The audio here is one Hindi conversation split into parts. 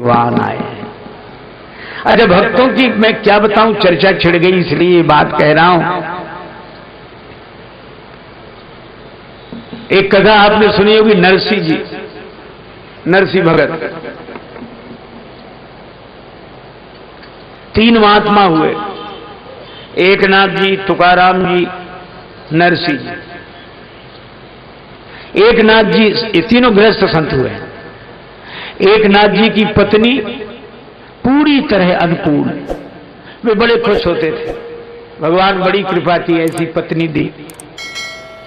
भगवान आए हैं। अरे भक्तों की मैं क्या बताऊं, चर्चा छिड़ गई इसलिए ये बात कह रहा हूं। एक कथा आपने सुनी होगी, नरसिंह जी, नरसिंह भगत। तीन महात्मा हुए, एकनाथ जी, तुकाराम जी, नरसिंह जी। एकनाथ जी, ये तीनों गृहस्थ संत हुए। एकनाथ जी की पत्नी पूरी तरह अनुकूल, वे बड़े खुश होते थे, भगवान बड़ी कृपा की ऐसी पत्नी दी,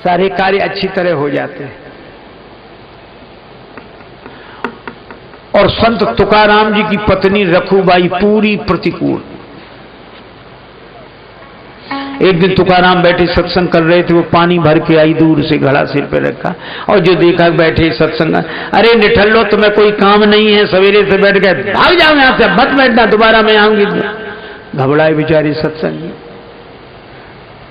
सारे कार्य अच्छी तरह हो जाते हैं। और संत तुकाराम जी की पत्नी रखूबाई पूरी प्रतिकूल। एक दिन तुकाराम बैठे सत्संग कर रहे थे, वो पानी भर के आई, दूर से घड़ा सिर पे रखा, और जो देखा बैठे सत्संग, अरे निठल्लो तुम्हें कोई काम नहीं है, सवेरे से बैठ गए, भाग जाओ यहां से, मत बैठना, दोबारा मैं आऊंगी। घबराए बेचारे सत्संग।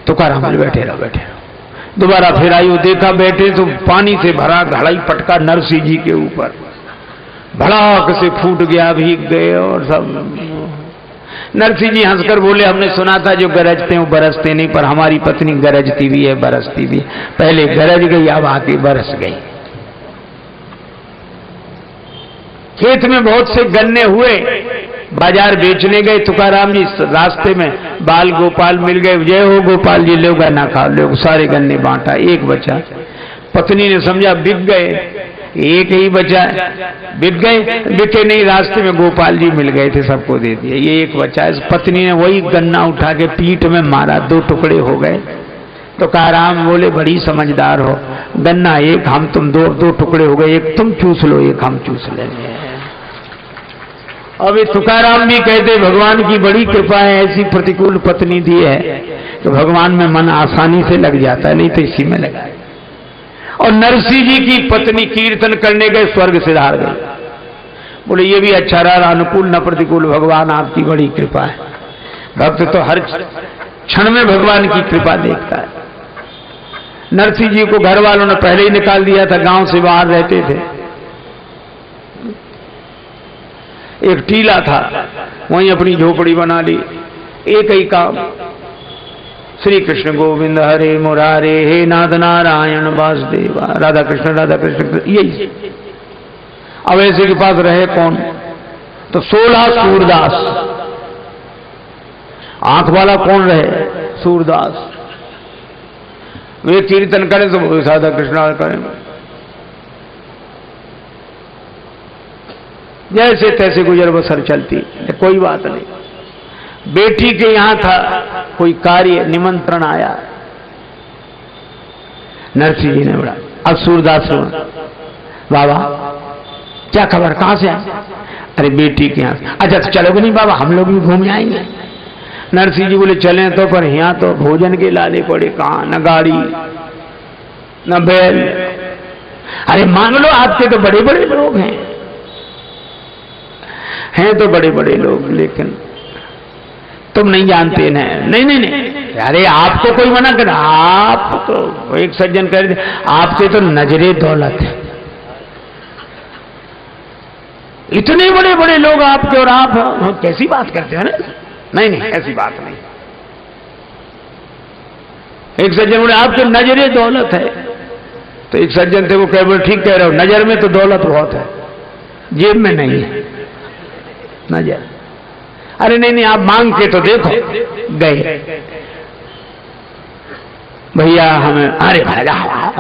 तुकाराम बैठे रहो बैठे रहो। दोबारा फिर आई, वो देखा बैठे तो पानी से भरा घड़ा ही पटका नरसिंह जी के ऊपर, भड़ाक से फूट गया, भीग गए और सब। नरसिंह जी हंसकर बोले, हमने सुना था जो गरजते हैं बरसते नहीं, पर हमारी पत्नी गरजती भी है बरसती भी है, पहले गरज गई अब आके बरस गई। खेत में बहुत से गन्ने हुए, बाजार बेचने गए तुकाराम जी, रास्ते में बाल गोपाल मिल गए, जय हो गोपाल जी, लो गन्ना खाओ, लो, सारे गन्ने बांटा, एक बचा। पत्नी ने समझा बिक गए, एक ही बचा, बिक गए, बिके नहीं, रास्ते में गोपाल जी मिल गए थे, सबको दे दिया, ये एक बचा। इस पत्नी ने वही गन्ना उठा के पीठ में मारा, दो टुकड़े हो गए। तो तुकाराम बोले, बड़ी समझदार हो, गन्ना एक, हम तुम दो, दो टुकड़े हो गए, एक तुम चूस लो, एक हम चूस लेंगे। अब ये तुकाराम भी कहते, भगवान की बड़ी कृपा है, ऐसी प्रतिकूल पत्नी दी है तो भगवान में मन आसानी से लग जाता है, नहीं तो इसी में लगा। और नरसिंह जी की पत्नी कीर्तन करने गए, स्वर्ग से हार गए। बोले ये भी अच्छा रहा, अनुकूल न प्रतिकूल, भगवान आपकी बड़ी कृपा है। भक्त तो हर क्षण में भगवान की कृपा देखता है। नरसिंह जी को घर वालों ने पहले ही निकाल दिया था, गांव से बाहर रहते थे। एक टीला था, वहीं अपनी झोपड़ी बना ली, एक ही काम, श्री कृष्ण गोविंद हरे मुरारे, हे नाथ नारायण वासुदेवा, राधा कृष्ण यही। अब ऐसे के पास रहे कौन, तो 16 सूरदास। आंख वाला कौन रहे, सूरदास। वे कीर्तन करें तो राधा कृष्ण करें, जैसे तैसे गुजर बसर चलती, कोई बात नहीं। बेटी के यहां था कोई कार्य, निमंत्रण आया, नरसिंह जी ने बोला, अब सूरदास बाबा क्या खबर, कहां से आए? अरे बेटी के यहां। अच्छा तो चलोगे नहीं बाबा, हम लोग भी घूम आएंगे। नरसिंह जी बोले चलें तो, पर यहां तो भोजन के लाले पड़े, कहां, न गाड़ी न बैल। अरे मान लो आपके तो बड़े बड़े लोग हैं तो बड़े बड़े लोग, लेकिन तुम नहीं जानते ना। नहीं नहीं नहीं, अरे आपको कोई मना कर, आप तो एक सज्जन कह रहे थे, आपके तो नजरे दौलत है, इतने बड़े बड़े लोग आपके, और आप कैसी बात करते हैं ना। नहीं नहीं ऐसी बात नहीं। एक सज्जन बोले आपके नजरे दौलत है, तो एक सज्जन थे वो कह बोले ठीक कह रहे हो, नजर में तो दौलत बहुत है, जेब में नहीं है नजर। अरे नहीं नहीं आप मांग के तो देखो। गए भैया हमें, अरे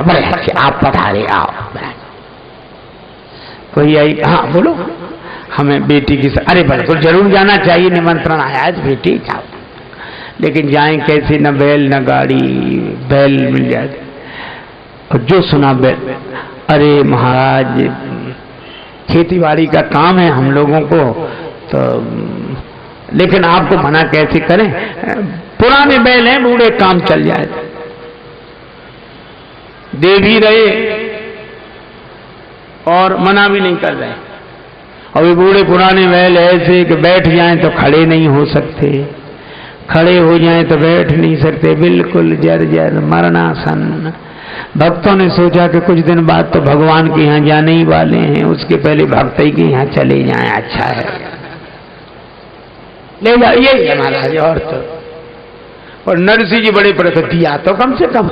बड़े आप पधारे, आओ भैया। हाँ बोलो, हमें बेटी की, अरे बिल्कुल जरूर जाना चाहिए, निमंत्रण आया है बेटी जाओ, लेकिन जाएं कैसे, न बैल न गाड़ी, बैल मिल जाए और जो सुना बैल। अरे महाराज खेती बाड़ी का काम है हम लोगों को, तो लेकिन आपको मना कैसे करें, पुराने बैल हैं, बूढ़े काम चल जाए। दे भी रहे और मना भी नहीं कर रहे। और वे बूढ़े पुराने बैल ऐसे कि बैठ जाएं तो खड़े नहीं हो सकते, खड़े हो जाएं तो बैठ नहीं सकते, बिल्कुल जर्जर मरणासन। भक्तों ने सोचा कि कुछ दिन बाद तो भगवान के यहाँ जाने ही वाले हैं, उसके पहले भक्त ही के यहाँ चले जाएं, अच्छा है, ले जाइए महाराज। और नरसिंह जी बड़े पड़े थे, दिया तो कम से कम।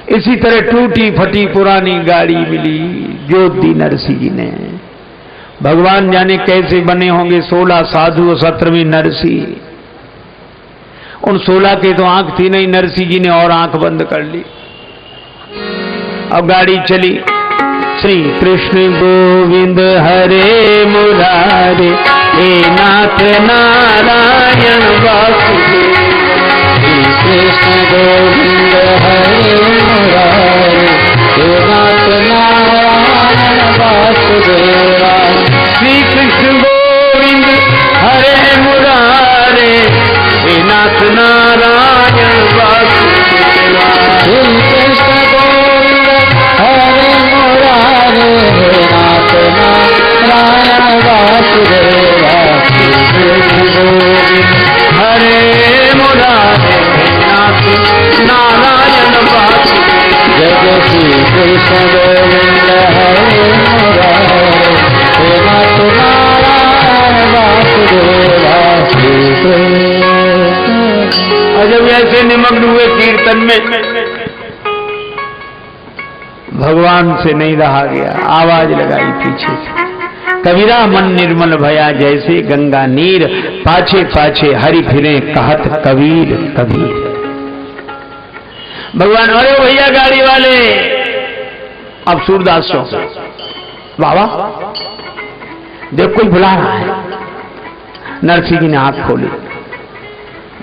इसी तरह टूटी फटी पुरानी गाड़ी मिली, जोत दी नरसिंह जी ने। भगवान जाने कैसे बने होंगे 16 साधु और 17वीं नरसिंह। उन 16 के तो आंख थी नहीं, नरसिंह जी ने और आंख बंद कर ली। अब गाड़ी चली। श्री कृष्ण गोविंद हरे मुरारे, हे नाथ नारायण वासुदेव। श्री कृष्ण गोविंद हरे मुरारे, हे नाथ नारायण वासुदेवा। श्री कृष्ण गोविंद हरे मुरारे, हे नाथ नारायण वासुदेवा। श्री कृष्ण गोविंद हरे मुरारे, हे नाथ नारायण वासुदेवा। श्री कृष्ण गोविंद हरे मुरारे, हे नाथ नारायण वासुदेवा। जय श्री कृष्ण गोविंद हरे मुरारे, हे नाथ नारायण वासुदेवा। और जब ऐसे निमग्न हुए कीर्तन में, भगवान से नहीं रहा गया, आवाज लगाई पीछे से, कबीरा मन निर्मल भया जैसे गंगा नीर, पाछे पाछे हरि फिरे कहत कबीर कबीर। भगवान, अरे भैया गाड़ी वाले, अब सूरदास सो बाबा देख कोई बुला रहा है। नरसिंह जी ने आंख खोली।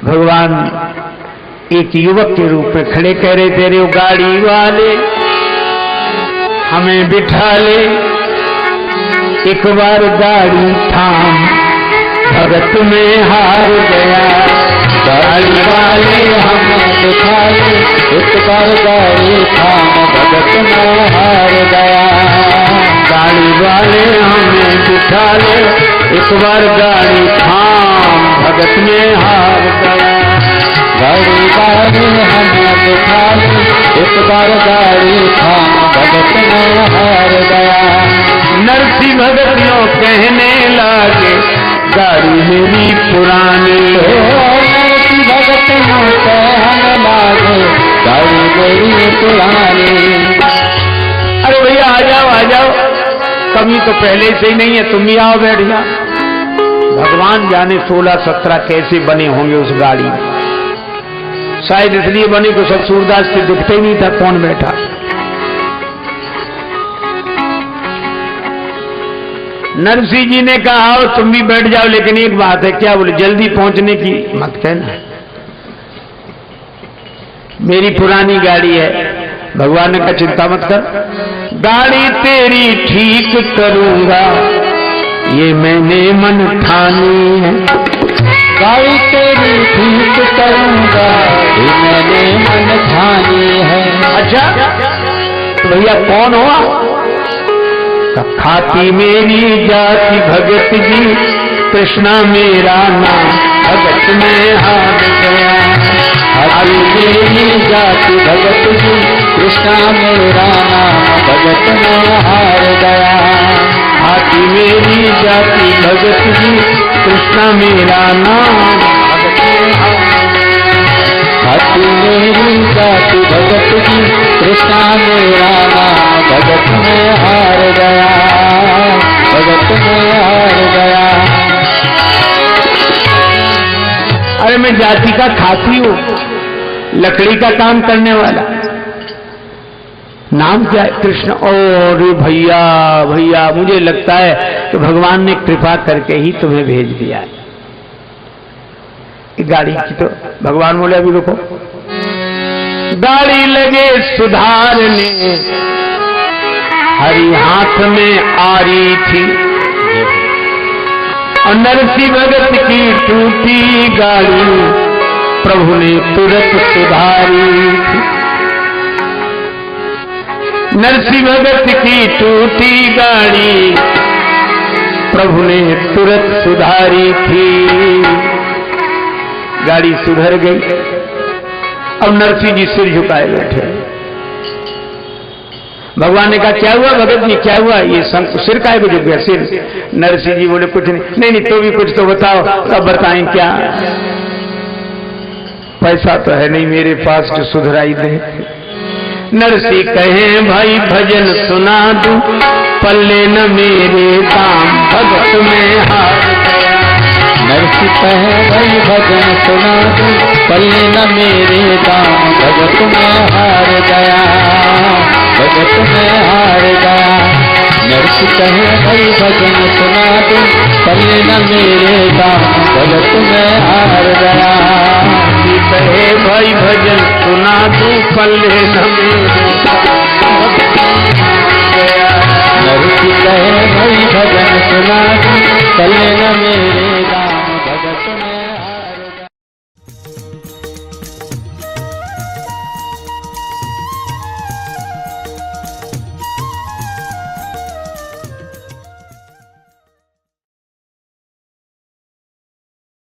भगवान एक युवक के रूप में खड़े कह रहे, तेरे वो गाड़ी वाले हमें बिठा ले, एक बार गाड़ी थाम, भगत में हार गया। गाड़ी वाले हमें बिठा ले, एक बार गाड़ी थाम, भगत में हार गया। गाड़ी वाले हमें बिठा ले, एक बार गाड़ी थाम, भगत में हार गया। गाड़ी वाले हमें बिठा ले, एक बार गाड़ी थाम, भगत में हार गया। नरसिंह भगत यूं कहने लगे, गाड़ी मेरी पुरानी। नरसिंह भगत यूं कहने लगे, गाड़ी मेरी पुरानी। अरे भैया आ जाओ आ जाओ, कमी तो पहले से ही नहीं है, तुम ही आओ बैठ जाओ। भगवान जाने 16-17 कैसे बने होंगे उस गाड़ी में। शायद इसलिए बने कि सब सूरदास से दिखते ही नहीं था कौन बैठा। नरसिंह जी ने कहा आओ तुम भी बैठ जाओ, लेकिन एक बात है। क्या बोले? जल्दी पहुंचने की मत कहना, मेरी पुरानी गाड़ी है। भगवान ने कहा चिंता मत कर, गाड़ी तेरी ठीक करूंगा, ये मैंने मन ठानी है। गाड़ी तेरी ठीक करूंगा, ये मैंने मन ठानी है। अच्छा तो भैया कौन हुआ? खाती मेरी जाति भगत जी, कृष्णा मेरा नाम, भगत में हार गया। खाती मेरी जाति भगत जी, कृष्णा मेरा नाम, भगत में हार गया। खाती मेरी जाति भगत जी, कृष्णा मेरा नाम, भगत में हार गया। खाती मेरी जाति भगत जी, कृष्णा मेरा नाम, भगत में हार गया, भगत में हार गया। अरे मैं जाति का खाती हूं, लकड़ी का काम करने वाला। नाम क्या है? कृष्ण। और भैया भैया मुझे लगता है कि भगवान ने कृपा करके ही तुम्हें भेज दिया है। गाड़ी की तो भगवान बोले अभी रुको, गाड़ी लगे सुधारने, हरी हाथ में आ रही थी, और नरसिंह भगत की टूटी गाड़ी प्रभु ने तुरंत सुधारी थी। नरसिंह भगत की टूटी गाड़ी प्रभु ने तुरंत सुधारी थी। गाड़ी सुधर गई। अब नरसिंह जी सिर झुकाए बैठे, भगवान ने कहा क्या हुआ भगत जी, क्या हुआ? ये सिर काय को झुक गया सिर। नरसिंह जी बोले कुछ नहीं। नहीं तो भी कुछ तो बताओ। अब बताएं क्या? पैसा तो है नहीं मेरे पास जो सुधराई दे। नरसिंह कहे भाई भजन सुना दूं, पल्ले न मेरे दाम भगत में हार गया। नरसिंह कहे भाई भजन सुना दूं, पल्ले न मेरे दाम भगत में हार गया, भगत में हार गया। नरसिंह कहे भाई भजन सुना दूं, पल्ले न मेरे दाम भगत में हार गया। कहे भाई भजन सुना दूं, पल्ले न मेरे नरसिंह कहे भाई भजन सुना दूं, पल्ले न मेरे